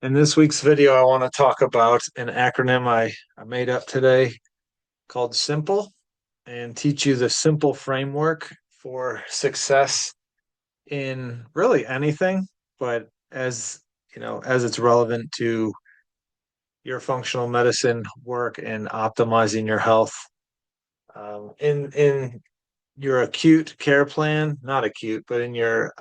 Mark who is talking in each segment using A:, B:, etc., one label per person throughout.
A: In this week's video, I want to talk about an acronym I made up today called S.I.M.P.L.E and teach you the simple framework for success in really anything, but as as it's relevant to your functional medicine work and optimizing your health. In your acute care plan, not acute, but in your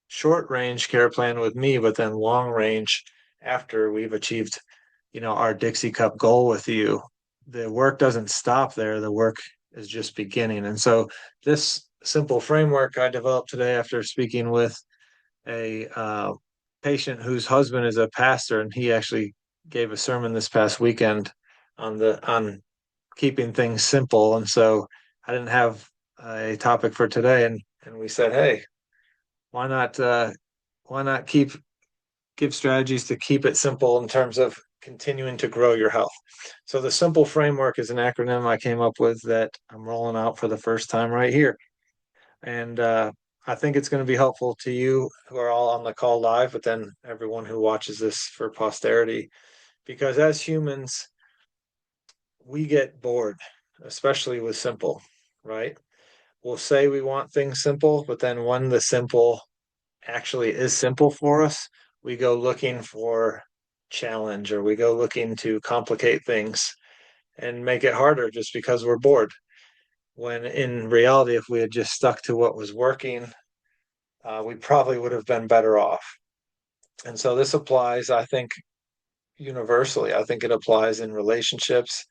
A: short range care plan with me, but then long range after we've achieved, our Dixie Cup goal with you, the work doesn't stop there. The work is just beginning. And so this simple framework I developed today after speaking with a patient whose husband is a pastor, and he actually gave a sermon this past weekend on keeping things simple. And so I didn't have a topic for today, and we said, hey, why not give strategies to keep it simple in terms of continuing to grow your health. So the S.I.M.P.L.E framework is an acronym I came up with that I'm rolling out for the first time right here. And I think it's going to be helpful to you who are all on the call live, but then everyone who watches this for posterity, because as humans, we get bored, especially with simple, right? We'll say we want things simple, but then when the simple actually is simple for us, we go looking for challenge, or we go looking to complicate things and make it harder just because we're bored. When in reality, if we had just stuck to what was working, we probably would have been better off. And so this applies, I think, universally. I think it applies in relationships.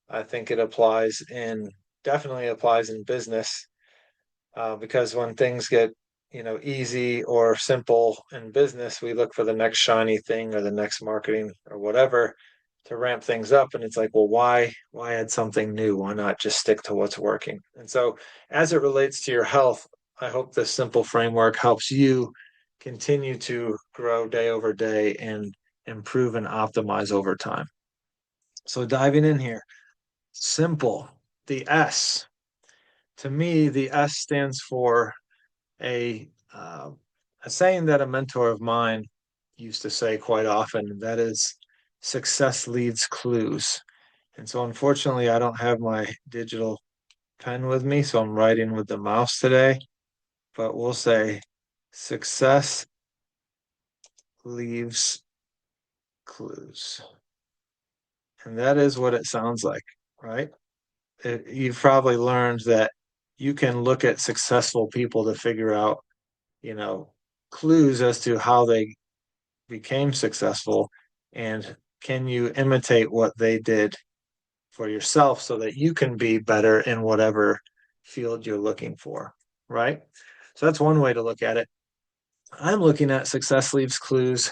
A: I think it applies in definitely applies in business, because when things get easy or simple in business, we look for the next shiny thing or the next marketing or whatever to ramp things up. And it's like, well, why add something new? Why not just stick to what's working? And so as it relates to your health, I hope this simple framework helps you continue to grow day over day and improve and optimize over time. So diving in here, simple, the S. To me, the S stands for a uh, a saying that a mentor of mine used to say quite often. That is, success leaves clues. And so, unfortunately, I don't have my digital pen with me, so I'm writing with the mouse today. But we'll say success leaves clues. And that is what it sounds like, right? You've probably learned that you can look at successful people to figure out, you know, clues as to how they became successful, and can you imitate what they did for yourself so that you can be better in whatever field you're looking for, right? So that's one way to look at it. I'm looking at success leaves clues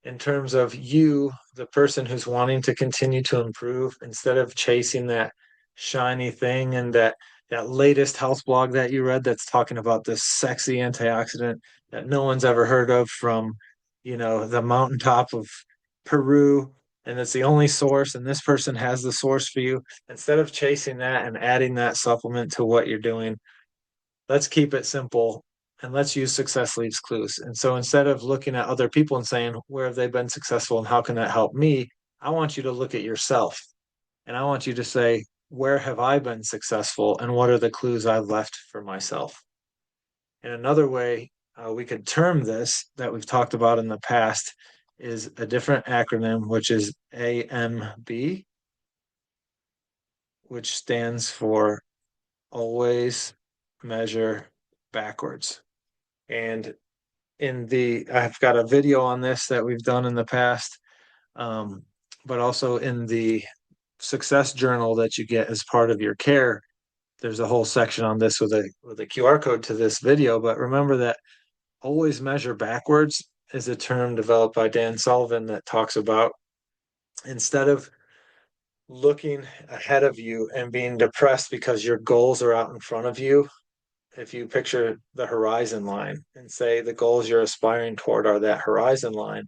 A: in terms of you, the person who's wanting to continue to improve, instead of chasing that shiny thing and that latest health blog that you read that's talking about this sexy antioxidant that no one's ever heard of from, the mountaintop of Peru, and it's the only source, and this person has the source for you. Instead of chasing that and adding that supplement to what you're doing, let's keep it simple and let's use success leaves clues. And so instead of looking at other people and saying, where have they been successful and how can that help me? I want you to look at yourself, and I want you to say, where have I been successful and what are the clues I've left for myself? And another way we could term this that we've talked about in the past is a different acronym, which is AMB, which stands for always measure backwards. And I've got a video on this that we've done in the past, but also in the success journal that you get as part of your care. There's a whole section on this with a QR code to this video. But remember that always measure backwards is a term developed by Dan Sullivan that talks about, instead of looking ahead of you and being depressed because your goals are out in front of you, if you picture the horizon line and say the goals you're aspiring toward are that horizon line,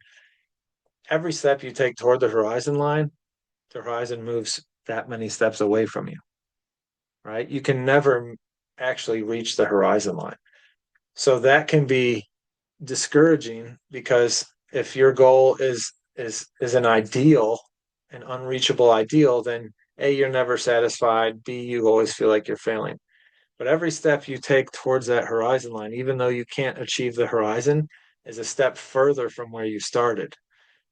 A: every step you take toward the horizon line, the horizon moves that many steps away from you, right? You can never actually reach the horizon line. So that can be discouraging because if your goal is an ideal, an unreachable ideal, then A, you're never satisfied. B, you always feel like you're failing. But every step you take towards that horizon line, even though you can't achieve the horizon, is a step further from where you started.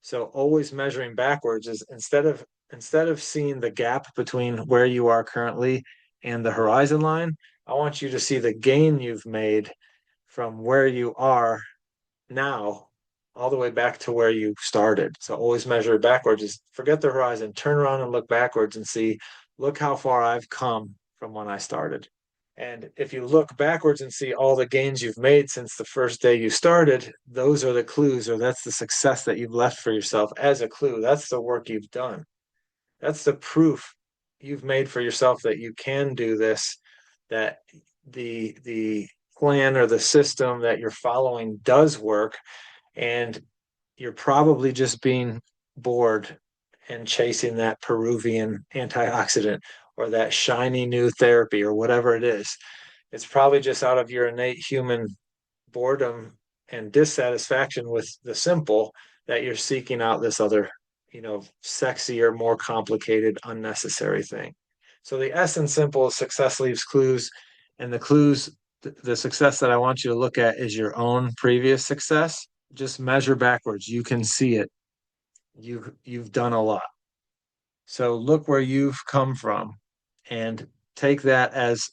A: So always measuring backwards is instead of seeing the gap between where you are currently and the horizon line, I want you to see the gain you've made from where you are now all the way back to where you started. So always measure backwards. Is forget the horizon, turn around and look backwards and see, look how far I've come from when I started. And if you look backwards and see all the gains you've made since the first day you started, those are the clues, or that's the success that you've left for yourself as a clue. That's the work you've done. That's the proof you've made for yourself that you can do this, that the plan or the system that you're following does work, and you're probably just being bored and chasing that Peruvian antioxidant or that shiny new therapy or whatever it is. It's probably just out of your innate human boredom and dissatisfaction with the simple that you're seeking out this other, sexier, more complicated, unnecessary thing. So the S in simple is success leaves clues, and the clues, the success that I want you to look at is your own previous success. Just measure backwards. You can see it. You've done a lot. So look where you've come from and take that as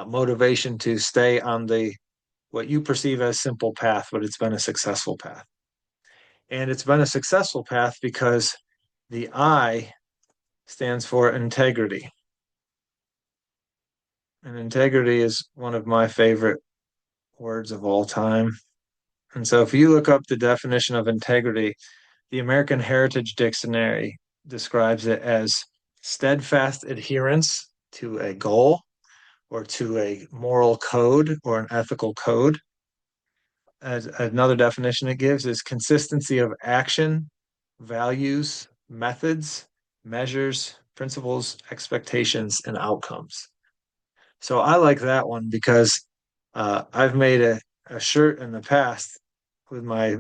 A: motivation to stay on the what you perceive as simple path, but it's been a successful path. And it's been a successful path because the I stands for integrity. And integrity is one of my favorite words of all time. And so if you look up the definition of integrity, the American Heritage Dictionary describes it as steadfast adherence to a goal or to a moral code or an ethical code. As another definition it gives is consistency of action, values, methods, measures, principles, expectations, and outcomes. So I like that one because I've made a shirt in the past with my,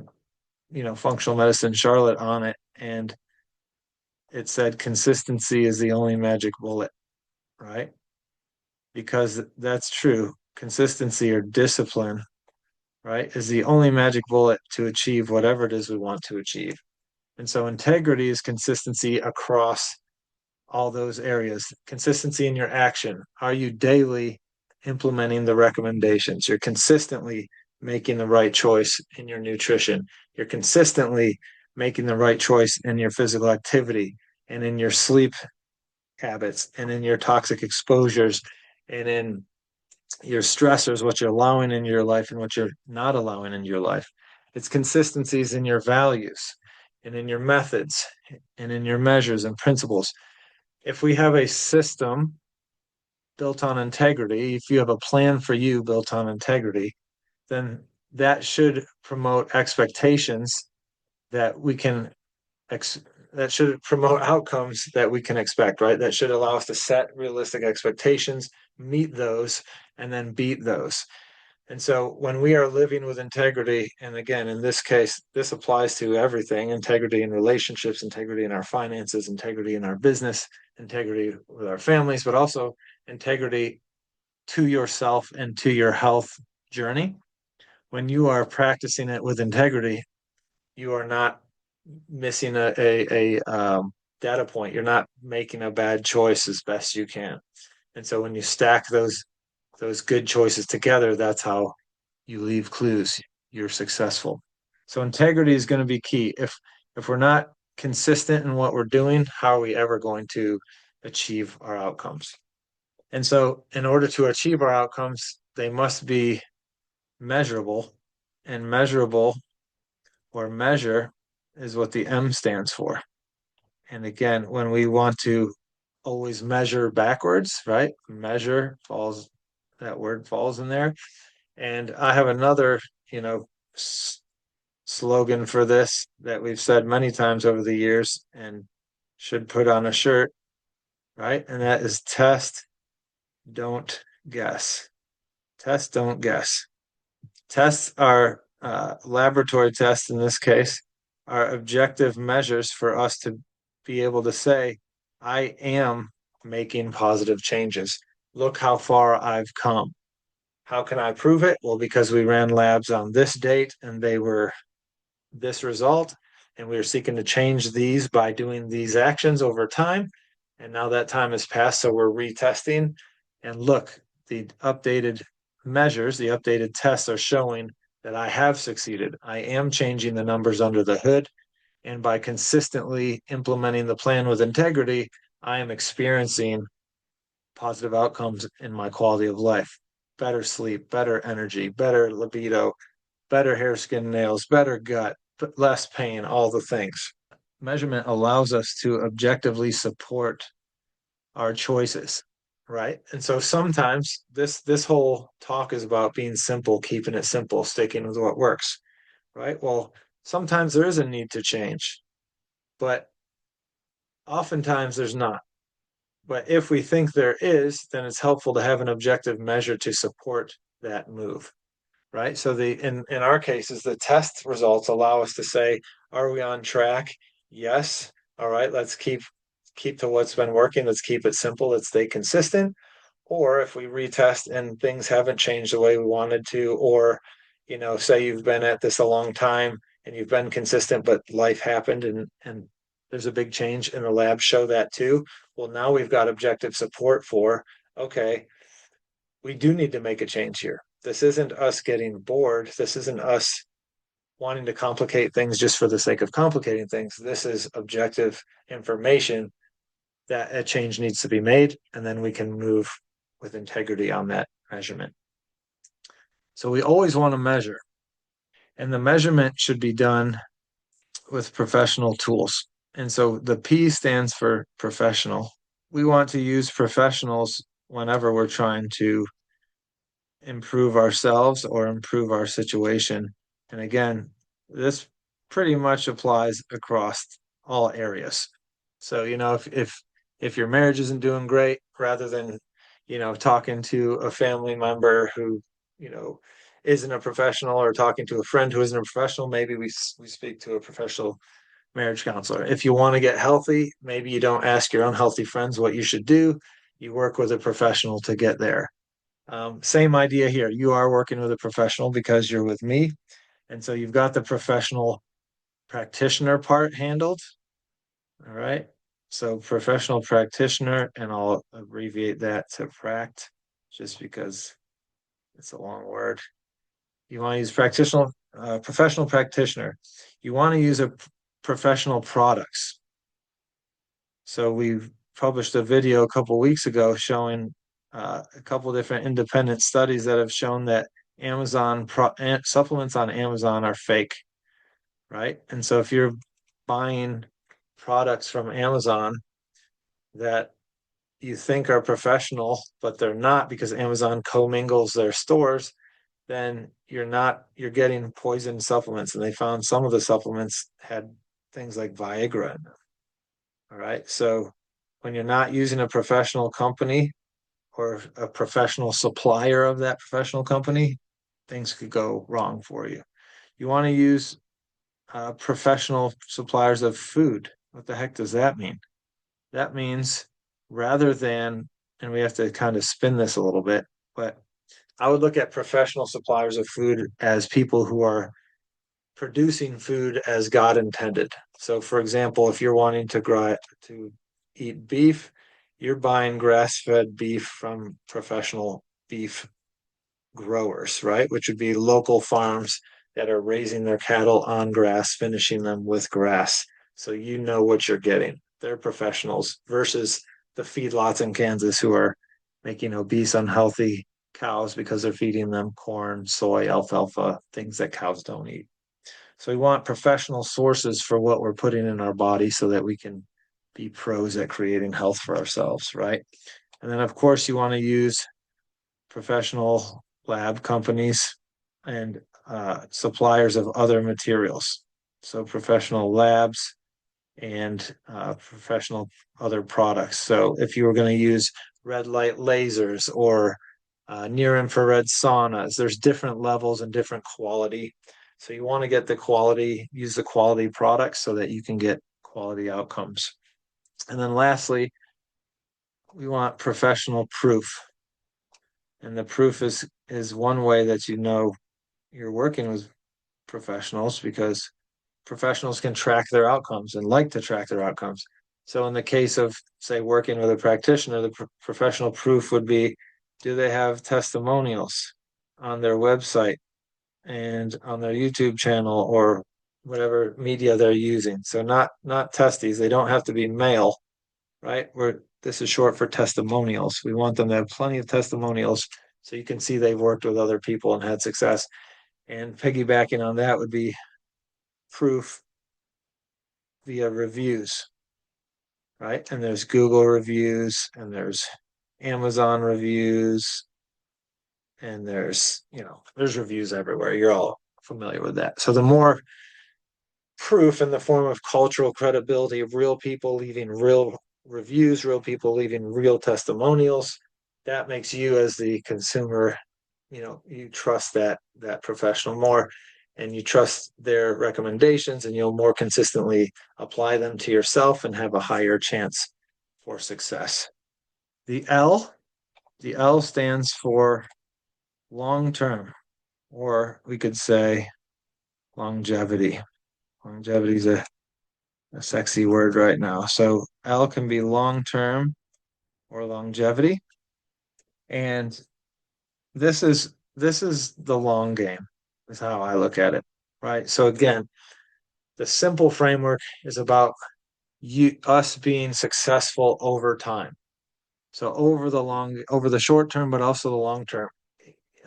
A: functional medicine Charlotte on it, and it said consistency is the only magic bullet, right? Because that's true. Consistency or discipline, right, is the only magic bullet to achieve whatever it is we want to achieve. And so integrity is consistency across all those areas. Consistency in your action. Are you daily implementing the recommendations? You're consistently making the right choice in your nutrition. You're consistently making the right choice in your physical activity and in your sleep habits and in your toxic exposures and in your stressors, what you're allowing in your life and what you're not allowing in your life. It's consistencies in your values and in your methods and in your measures and principles. If we have a system built on integrity, if you have a plan for you built on integrity, then that should promote expectations that we can that should promote outcomes that we can expect, right? That should allow us to set realistic expectations, meet those, and then beat those. And so when we are living with integrity, and again, in this case, this applies to everything: integrity in relationships, integrity in our finances, integrity in our business, integrity with our families, but also integrity to yourself and to your health journey. When you are practicing it with integrity, you are not missing a data point. You're not making a bad choice as best you can. And so when you stack those good choices together, that's how you leave clues. You're successful. So integrity is going to be key. If we're not consistent in what we're doing, how are we ever going to achieve our outcomes? And so in order to achieve our outcomes, they must be measurable, and measurable or measure is what the M stands for. And again, when we want to always measure backwards, right? Measure falls, that word falls in there. And I have another, you know, slogan for this that we've said many times over the years and should put on a shirt, right? And that is test, don't guess. Test, don't guess. Tests are laboratory tests in this case are objective measures for us to be able to say, I am making positive changes. Look how far I've come. How can I prove it? Well, because we ran labs on this date and they were this result, and we are seeking to change these by doing these actions over time. And now that time has passed, so we're retesting. And look, the updated measures, the updated tests are showing that I have succeeded. I am changing the numbers under the hood. And by consistently implementing the plan with integrity, I am experiencing positive outcomes in my quality of life. Better sleep, better energy, better libido, better hair, skin, nails, better gut, less pain, all the things. Measurement allows us to objectively support our choices, right? And so sometimes this whole talk is about being simple, keeping it simple, sticking with what works, right? Well, sometimes there is a need to change, but oftentimes there's not. But if we think there is, then it's helpful to have an objective measure to support that move, right? So in our cases, the test results allow us to say, are we on track? Yes. All right, let's keep to what's been working. Let's keep it simple. Let's stay consistent. Or if we retest and things haven't changed the way we wanted to, or say you've been at this a long time and you've been consistent, but life happened and there's a big change and the labs show that too. Well, now we've got objective support for, okay, we do need to make a change here. This isn't us getting bored. This isn't us wanting to complicate things just for the sake of complicating things. This is objective information that a change needs to be made, and then we can move with integrity on that measurement. So we always want to measure, and the measurement should be done with professional tools. And so the P stands for professional. We want to use professionals whenever we're trying to improve ourselves or improve our situation. And again, this pretty much applies across all areas. So, if your marriage isn't doing great, rather than, talking to a family member who, you know, isn't a professional, or talking to a friend who isn't a professional, maybe we speak to a professional marriage counselor. If you want to get healthy, maybe you don't ask your unhealthy friends what you should do. You work with a professional to get there. Same idea here. You are working with a professional because you're with me. And so you've got the professional practitioner part handled. All right. So professional practitioner, and I'll abbreviate that to PRACT just because it's a long word. You want to use professional practitioner. You want to use professional products. So we've published a video a couple weeks ago showing a couple different independent studies that have shown that supplements on Amazon are fake, right? And so if you're buying products from Amazon that you think are professional, but they're not because Amazon commingles their stores, then you're getting poison supplements. And they found some of the supplements had things like Viagra in them. All right. So when you're not using a professional company or a professional supplier of that professional company, things could go wrong for you. You want to use professional suppliers of food. What the heck does that mean? That means rather than, and we have to kind of spin this a little bit, but I would look at professional suppliers of food as people who are producing food as God intended. So, for example, if you're wanting to eat beef, you're buying grass-fed beef from professional beef growers, right? Which would be local farms that are raising their cattle on grass, finishing them with grass. So you know what you're getting. They're professionals versus the feedlots in Kansas who are making obese, unhealthy cows because they're feeding them corn, soy, alfalfa, things that cows don't eat. So we want professional sources for what we're putting in our body so that we can be pros at creating health for ourselves, right? And then, of course, you want to use professional lab companies and suppliers of other materials. So professional labs and professional other products. So if you were going to use red light lasers or near infrared saunas, there's different levels and different quality. So you want to get the quality, use the quality products so that you can get quality outcomes. And then lastly, we want professional proof. And the proof is one way that you know you're working with professionals, because professionals can track their outcomes and like to track their outcomes. So in the case of, say, working with a practitioner, the professional proof would be, do they have testimonials on their website and on their YouTube channel or whatever media they're using? So not testes. They don't have to be male, right? This is short for testimonials. We want them to have plenty of testimonials so you can see they've worked with other people and had success. And piggybacking on that would be proof via reviews, right? And there's Google reviews and there's Amazon reviews and there's reviews everywhere. You're all familiar with that. So the more proof in the form of cultural credibility of real people leaving real reviews, real people leaving real testimonials, that makes you as the consumer, you trust that professional more, and you trust their recommendations, and you'll more consistently apply them to yourself and have a higher chance for success. The L, the L stands for long term, or we could say longevity. Longevity is a sexy word right now. So L can be long term or longevity. And this is the long game, is how I look at it. Right. So again, the simple framework is about us being successful over time. So over the short term, but also the long term.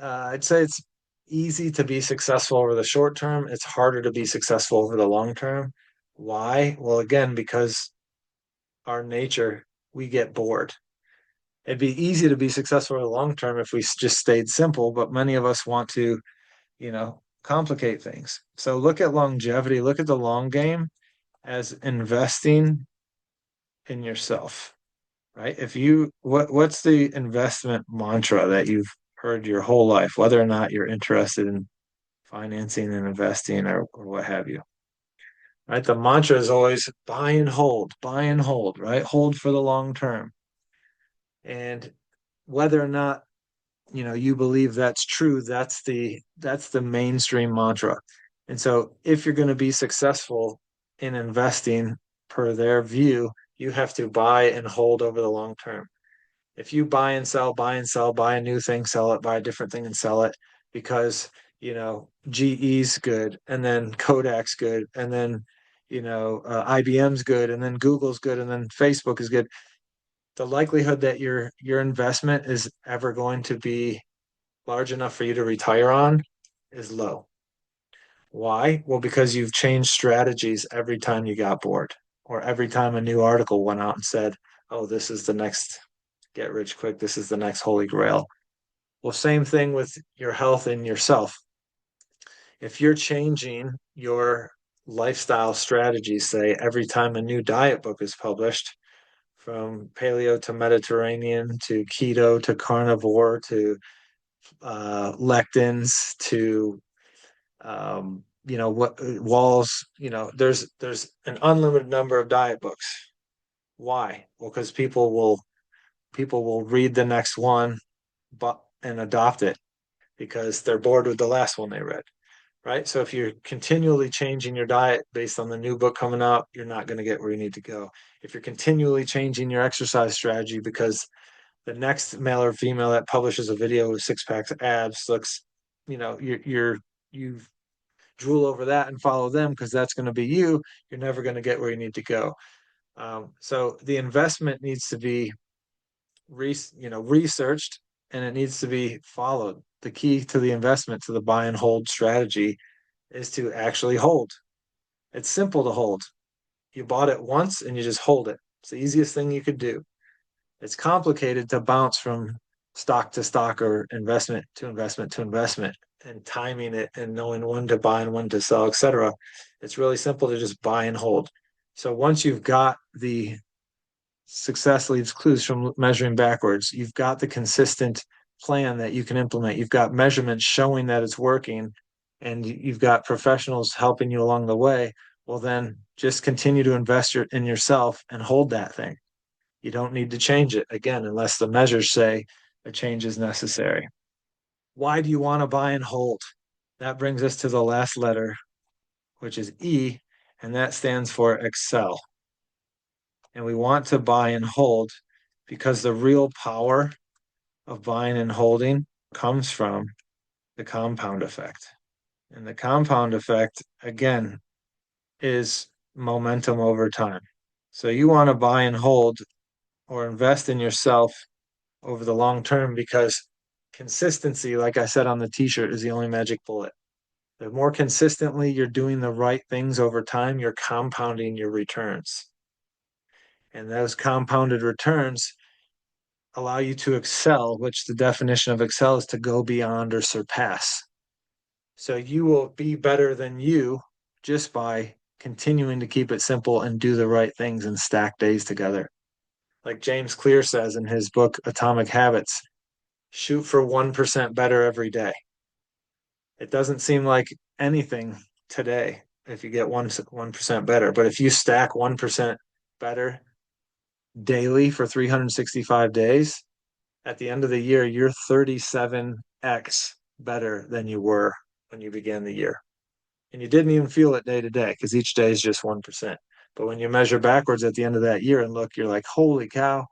A: I'd say it's easy to be successful over the short term. It's harder to be successful over the long term. Why? Well, again, because our nature, we get bored. It'd be easy to be successful in the long term if we just stayed simple, but many of us want to, complicate things. So look at longevity, look at the long game as investing in yourself, right? What's the investment mantra that you've heard your whole life, whether or not you're interested in financing and investing or what have you, right? The mantra is always buy and hold, right? Hold for the long term. And whether or not you believe that's true, that's the mainstream mantra. And so if you're going to be successful in investing per their view, you have to buy and hold over the long term. If you buy and sell, buy and sell, buy a new thing, sell it, buy a different thing and sell it because GE's good, and then Kodak's good, and then IBM's good, and then Google's good, and then Facebook is good, the likelihood that your investment is ever going to be large enough for you to retire on is low. Why? Well, because you've changed strategies every time you got bored, or every time a new article went out and said, oh, this is the next get rich quick, this is the next holy grail. Well, same thing with your health and yourself. If you're changing your lifestyle strategies, say every time a new diet book is published, from paleo to Mediterranean to keto to carnivore to lectins to what walls, there's an unlimited number of diet books. Why? Well, because people will read the next one but and adopt it because they're bored with the last one they read, right? So if you're continually changing your diet based on the new book coming out, you're not going to get where you need to go. If you're continually changing your exercise strategy because the next male or female that publishes a video with six packs of abs looks, you drool over that and follow them because that's going to be you're never going to get where you need to go. So the investment needs to be researched, and it needs to be followed. The key to the investment, to the buy and hold strategy, is to actually hold. It's simple to hold. You bought it once and you just hold it. It's the easiest thing you could do. It's complicated to bounce from stock to stock or investment to investment to investment and timing it and knowing when to buy and when to sell, etc. It's really simple to just buy and hold. So once you've got the success leaves clues from measuring backwards, you've got the consistent plan that you can implement. You've got measurements showing that it's working. and you've got professionals helping you along the way, well, then just continue to invest in yourself and hold that thing. You don't need to change it again unless the measures say a change is necessary. Why do you want to buy and hold? That brings us to the last letter, which is E, and that stands for excel. And we want to buy and hold because the real power of buying and holding comes from the compound effect. And the compound effect, again, is momentum over time. So you want to buy and hold or invest in yourself over the long term because consistency, like I said on the t-shirt, is the only magic bullet. The more consistently you're doing the right things over time, you're compounding your returns. And those compounded returns allow you to excel, which the definition of excel is to go beyond or surpass. So you will be better than you just by continuing to keep it simple and do the right things and stack days together. Like James Clear says in his book, Atomic Habits, shoot for 1% better every day. It doesn't seem like anything today if you get 1% better, but if you stack 1% better daily for 365 days, at the end of the year, you're 37x better than you were when you began the year. And you didn't even feel it day to day because each day is just 1%. But when you measure backwards at the end of that year and look, you're like, holy cow,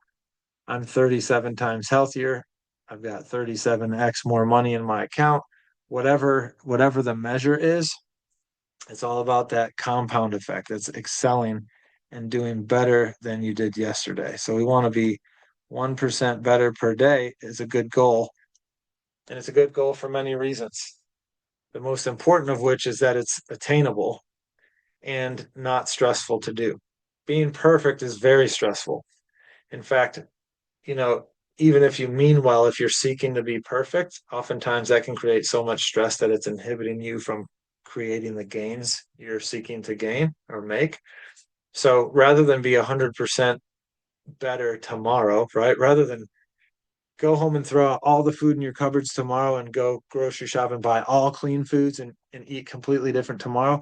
A: I'm 37 times healthier. I've got 37x more money in my account. Whatever the measure is, it's all about that compound effect. It's excelling and doing better than you did yesterday. So we want to be 1% better per day is a good goal. And it's a good goal for many reasons. The most important of which is that it's attainable and not stressful to do. Being perfect is very stressful. In fact, you know, even if you mean well, if you're seeking to be perfect, oftentimes that can create so much stress that it's inhibiting you from creating the gains you're seeking to gain or make. So rather than be 100% better tomorrow, right? Rather than go home and throw out all the food in your cupboards tomorrow and go grocery shop and buy all clean foods and eat completely different tomorrow,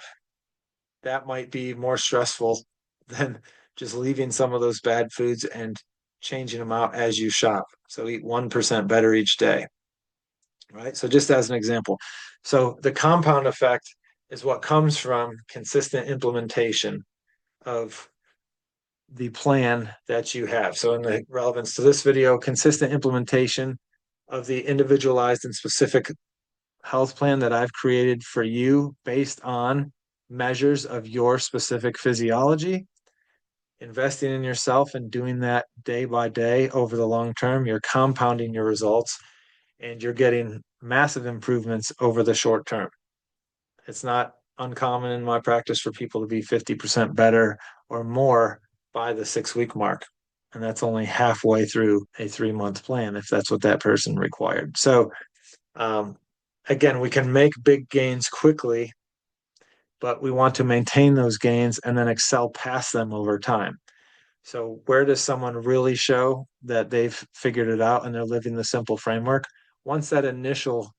A: that might be more stressful than just leaving some of those bad foods and changing them out as you shop. So eat 1% better each day, right? So just as an example. So the compound effect is what comes from consistent implementation of the plan that you have. So in the relevance to this video, consistent implementation of the individualized and specific health plan that I've created for you based on measures of your specific physiology, investing in yourself and doing that day by day over the long term, you're compounding your results and you're getting massive improvements over the short term. It's not uncommon in my practice for people to be 50% better or more by the 6 week mark. And that's only halfway through a 3 month plan if that's what that person required. So, again, we can make big gains quickly, but we want to maintain those gains and then excel past them over time. So, where does someone really show that they've figured it out and they're living the simple framework? Once that initial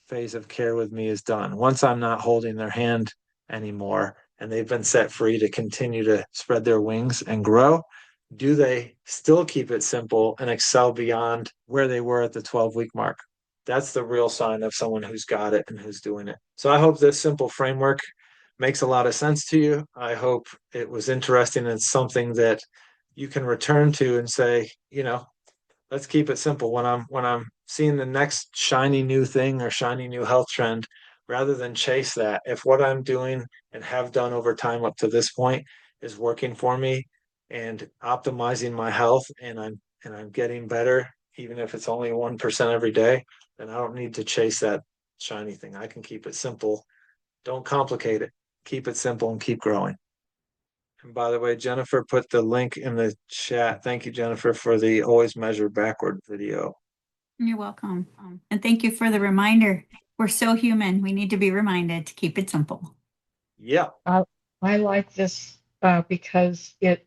A: phase of care with me is done, once I'm not holding their hand anymore and they've been set free to continue to spread their wings and grow, do they still keep it simple and excel beyond where they were at the 12-week mark? That's the real sign of someone who's got it and who's doing it. So I hope this simple framework makes a lot of sense to you. I hope it was interesting and something that you can return to and say, let's keep it simple. When I'm seeing the next shiny new thing or shiny new health trend, rather than chase that, if what I'm doing and have done over time up to this point is working for me and optimizing my health and I'm getting better, even if it's only 1% every day, then I don't need to chase that shiny thing. I can keep it simple. Don't complicate it. Keep it simple and keep growing. And by the way, Jennifer put the link in the chat. Thank you, Jennifer, for the always measure backward video.
B: You're welcome. And thank you for the reminder. We're so human. We need to be reminded to keep it simple.
A: Yeah.
C: I like this because it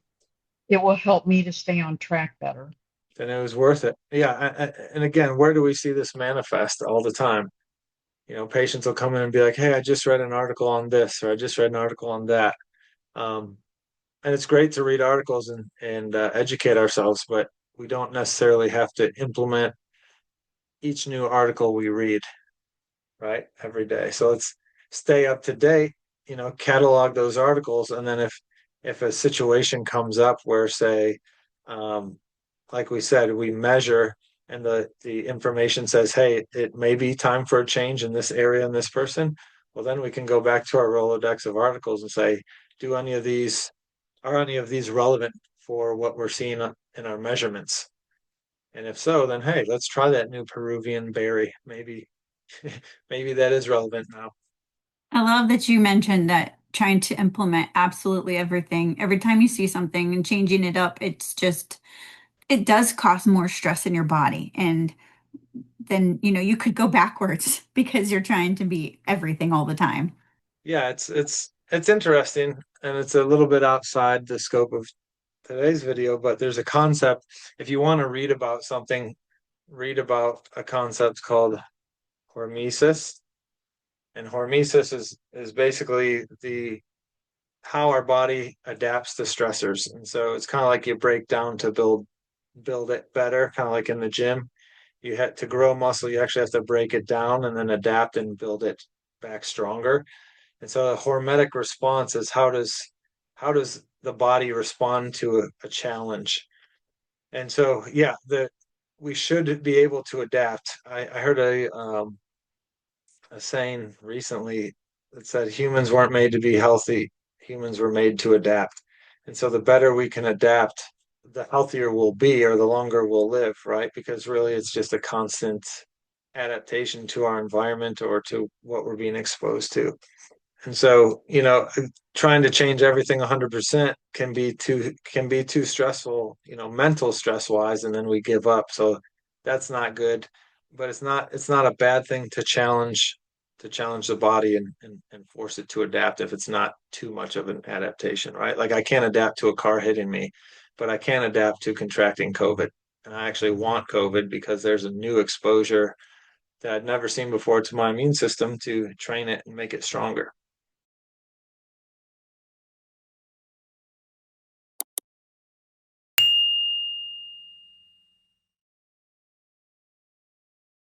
C: will help me to stay on track better.
A: Then it was worth it. Yeah. And again, where do we see this manifest all the time? Patients will come in and be like, hey, I just read an article on this, or I just read an article on that. And it's great to read articles and educate ourselves, but we don't necessarily have to implement each new article we read, right, every day. So let's stay up to date, catalog those articles, and then if a situation comes up where, say, um, like we said, we measure and the information says, hey, it may be time for a change in this area in this person. Well, then we can go back to our Rolodex of articles and say, do any of these are any of these relevant for what we're seeing in our measurements? And if so, then hey, let's try that new Peruvian berry. Maybe maybe that is relevant now.
B: I love that you mentioned that trying to implement absolutely everything. Every time you see something and changing it up, it does cause more stress in your body. And then, you could go backwards because you're trying to be everything all the time.
A: Yeah, it's interesting and it's a little bit outside the scope of today's video, but there's a concept. If you want to read about something, read about a concept called hormesis. And hormesis is basically the how our body adapts to stressors. And so it's kind of like you break down to build it better, kind of like in the gym. You had to grow muscle, you actually have to break it down and then adapt and build it back stronger. And so a hormetic response is how does the body respond to a challenge? And so yeah, the we should be able to adapt. I heard a saying recently that said humans weren't made to be healthy, humans were made to adapt. And so the better we can adapt, the healthier we'll be or the longer we'll live, right? Because really it's just a constant adaptation to our environment or to what we're being exposed to. And so, trying to change everything 100% can be too stressful, mental stress wise, and then we give up. So that's not good. But it's not a bad thing to challenge the body and force it to adapt if it's not too much of an adaptation, right? Like I can't adapt to a car hitting me, but I can adapt to contracting COVID. And I actually want COVID because there's a new exposure that I'd never seen before to my immune system to train it and make it stronger.